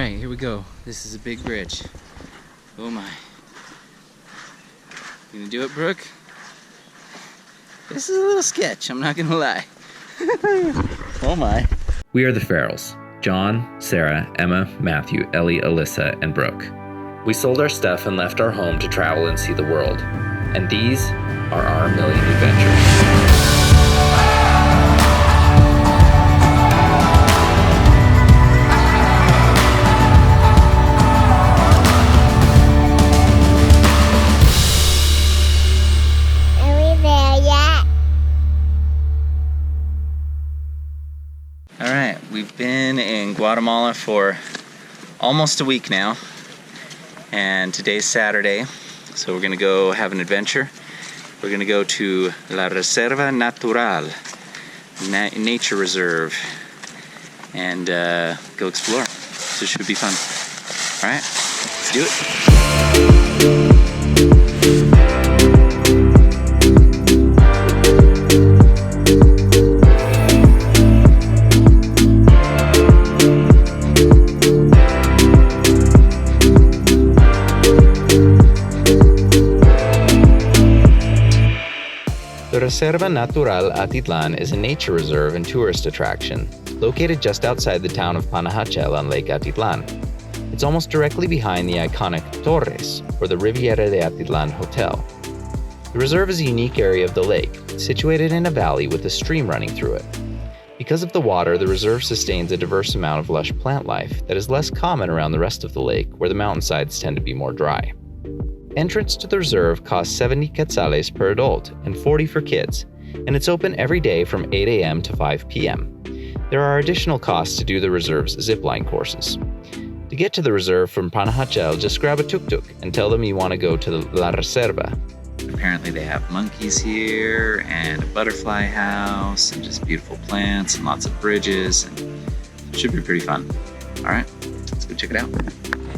Alright, here we go. This is a big bridge. Oh my. You gonna do it, Brooke? This is a little sketch, I'm not gonna lie. Oh my. We are the Farrells. John, Sarah, Emma, Matthew, Ellie, Alyssa, and Brooke. We sold our stuff and left our home to travel and see the world. And these are our million adventures. Alright, we've been in Guatemala for almost a week now, and today's Saturday, so we're gonna go have an adventure. We're gonna go to La Reserva Natural Nature Reserve and go explore. So it should be fun. Alright, let's do it. The Reserva Natural Atitlán is a nature reserve and tourist attraction located just outside the town of Panajachel on Lake Atitlán. It's almost directly behind the iconic Torres, or the Riviera de Atitlán Hotel. The reserve is a unique area of the lake, situated in a valley with a stream running through it. Because of the water, the reserve sustains a diverse amount of lush plant life that is less common around the rest of the lake, where the mountainsides tend to be more dry. Entrance to the reserve costs 70 quetzales per adult and 40 for kids, and it's open every day from 8 a.m. to 5 p.m. There are additional costs to do the reserve's zipline courses. To get to the reserve from Panajachel, just grab a tuk-tuk and tell them you want to go to the La Reserva. Apparently they have monkeys here and a butterfly house and just beautiful plants and lots of bridges, and it should be pretty fun. Alright, let's go check it out.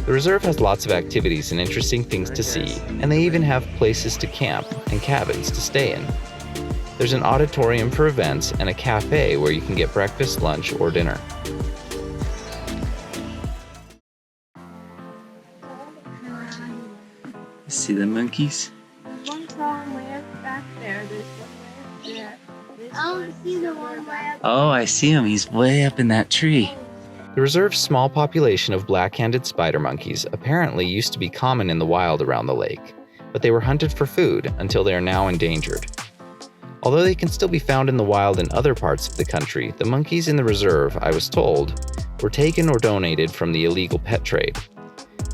The reserve has lots of activities and interesting things to see, and they even have places to camp and cabins to stay in. There's an auditorium for events and a cafe where you can get breakfast, lunch, or dinner. See the monkeys? There's one song way up back there. There's one way up there. I see the one way up. Oh, I see him. He's way up in that tree. The reserve's small population of black-handed spider monkeys apparently used to be common in the wild around the lake, but they were hunted for food until they are now endangered. Although they can still be found in the wild in other parts of the country, the monkeys in the reserve, I was told, were taken or donated from the illegal pet trade.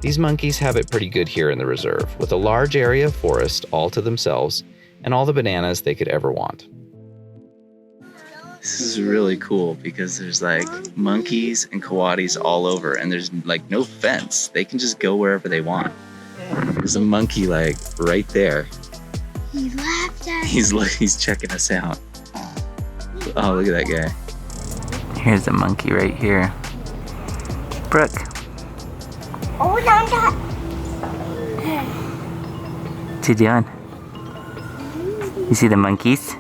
These monkeys have it pretty good here in the reserve, with a large area of forest all to themselves and all the bananas they could ever want. This is really cool because there's like monkeys and coatis all over, and there's like no fence. They can just go wherever they want. There's a monkey like right there. He laughed at He's checking us out. Oh, look at that guy. Here's a monkey right here. Brooke. Oh, no, no. What you doing? You see the monkeys?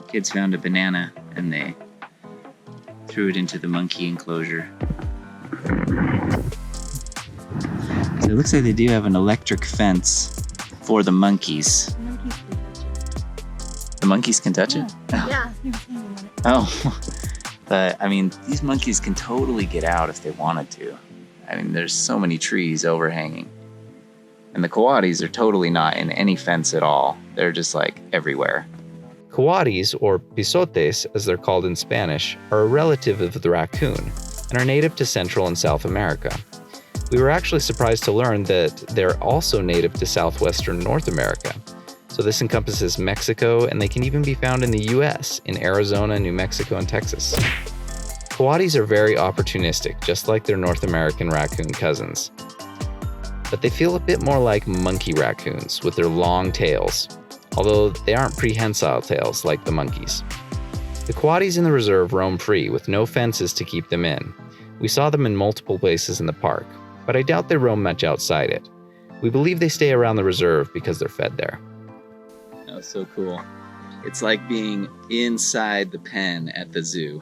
Kids found a banana and they threw it into the monkey enclosure. So it looks like they do have an electric fence for the monkeys. The monkeys can touch it? Yeah. Oh, but I mean, these monkeys can totally get out if they wanted to. I mean, there's so many trees overhanging. And the coatis are totally not in any fence at all. They're just like everywhere. Coatis, or pisotes as they're called in Spanish, are a relative of the raccoon and are native to Central and South America. We were actually surprised to learn that they're also native to southwestern North America. So this encompasses Mexico, and they can even be found in the US, in Arizona, New Mexico, and Texas. Coatis are very opportunistic, just like their North American raccoon cousins. But they feel a bit more like monkey raccoons with their long tails, although they aren't prehensile tails like the monkeys. The coatis in the reserve roam free with no fences to keep them in. We saw them in multiple places in the park, but I doubt they roam much outside it. We believe they stay around the reserve because they're fed there. That was so cool. It's like being inside the pen at the zoo.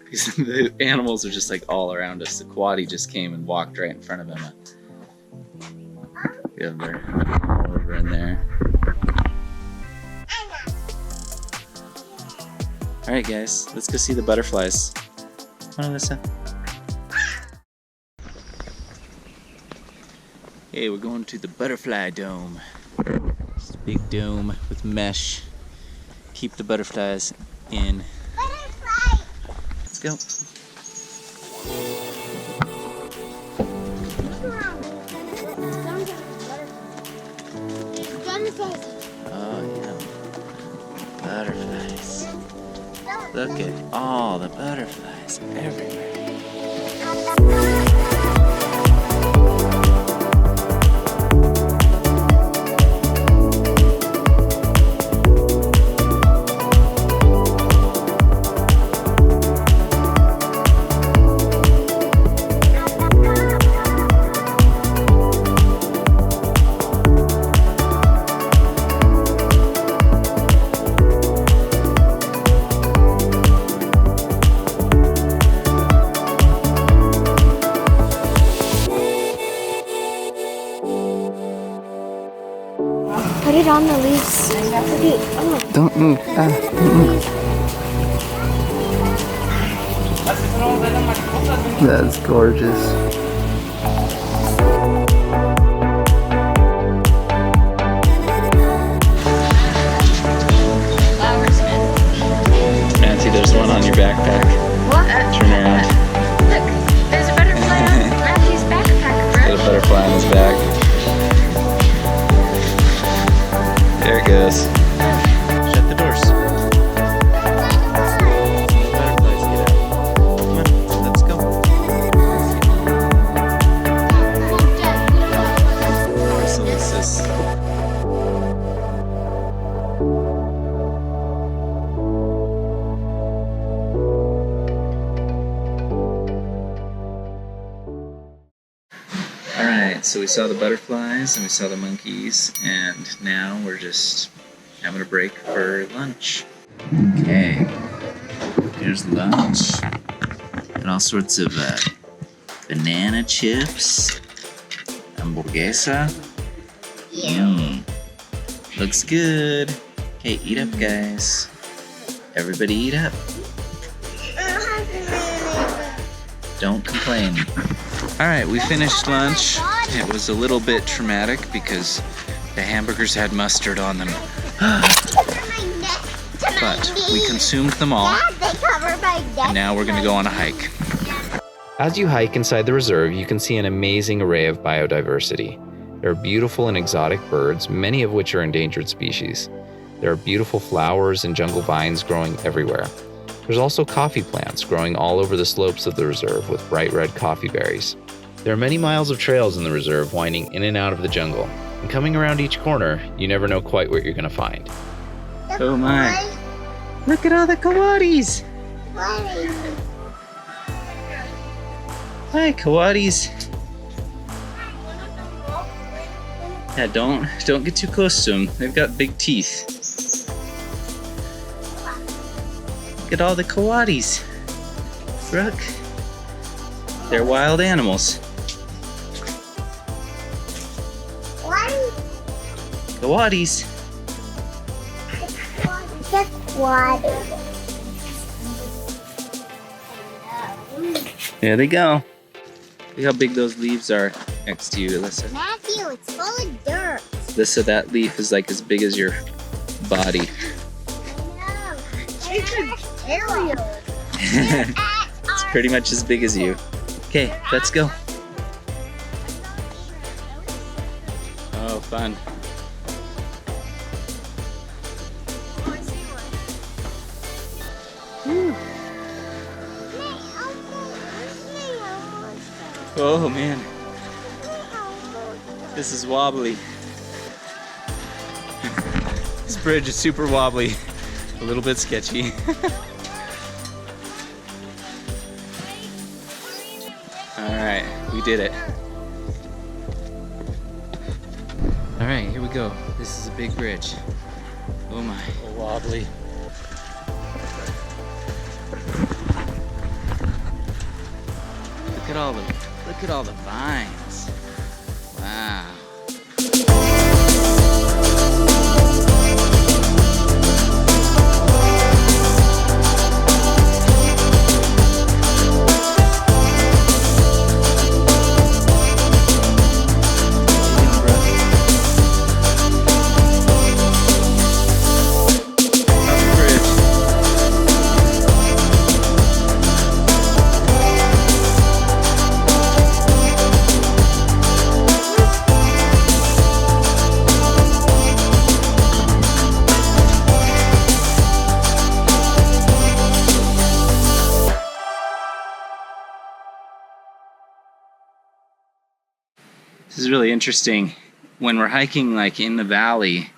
Because the animals are just like all around us. The Coati just came and walked right in front of Emma. Yeah, they're over in there. Alright guys, let's go see the butterflies. Come on, Alyssa. Hey, we're going to the butterfly dome. It's a big dome with mesh. Keep the butterflies in. Butterfly! Let's go. Oh yeah, butterflies. Look at all the butterflies everywhere. Put it on the leaves. Put it. Oh. Don't move. Don't move. That's gorgeous. Nancy, there's one on your backpack. What? Turn around. Look, there's a butterfly on Matthew's backpack, bro. Got a butterfly on his back. There it goes. Shut the doors. Butterflies, get out. Come on, let's go. Where's Alyssa's? Alright, so we saw the butterflies and we saw the monkeys, and now we're just having a break for lunch. Okay, here's lunch. And all sorts of banana chips, hamburguesa. Looks good. Okay, eat up, guys. Everybody eat up. Don't complain. Alright, we finished lunch. It was a little bit traumatic because the hamburgers had mustard on them. But we consumed them all, and now we're gonna go on a hike. As you hike inside the reserve, you can see an amazing array of biodiversity. There are beautiful and exotic birds, many of which are endangered species. There are beautiful flowers and jungle vines growing everywhere. There's also coffee plants growing all over the slopes of the reserve with bright red coffee berries. There are many miles of trails in the reserve winding in and out of the jungle. And coming around each corner, you never know quite what you're going to find. Oh my. Look at all the coatis! Hi, coatis. Yeah, don't get too close to them. They've got big teeth. Look at all the coatis. Look. They're wild animals. Coatis. There they go. Look how big those leaves are next to you, Alyssa. Matthew, it's full of dirt. Alyssa, that leaf is like as big as your body. No, it's an aerial. It's pretty much as big as you. Okay, let's go. Oh, fun. Oh man, this is wobbly. This bridge is super wobbly, a little bit sketchy. Alright, we did it. Alright, here we go. This is a big bridge. Oh my. Wobbly. Look at all the vines. Wow. This is really interesting. When we're hiking like in the valley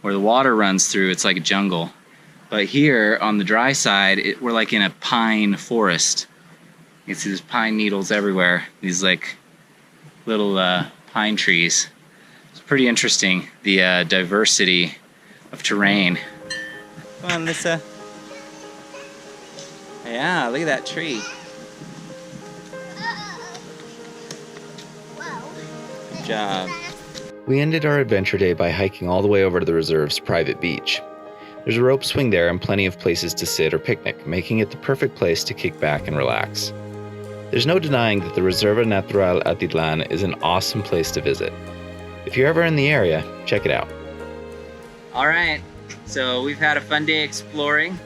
where the water runs through, it's like a jungle. But here on the dry side, we're like in a pine forest. You can see there's pine needles everywhere. These like little pine trees. It's pretty interesting, the diversity of terrain. Come on, Lisa. Yeah, look at that tree. Good job. We ended our adventure day by hiking all the way over to the reserve's private beach. There's a rope swing there and plenty of places to sit or picnic, making it the perfect place to kick back and relax. There's no denying that the Reserva Natural Atitlán is an awesome place to visit. If you're ever in the area, check it out. All right, so we've had a fun day exploring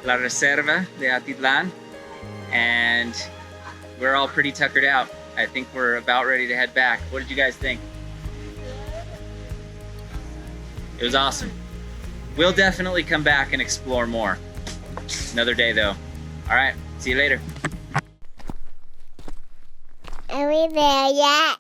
La Reserva de Atitlán, and we're all pretty tuckered out. I think we're about ready to head back. What did you guys think? It was awesome. We'll definitely come back and explore more. Another day though. All right, see you later. Are we there yet?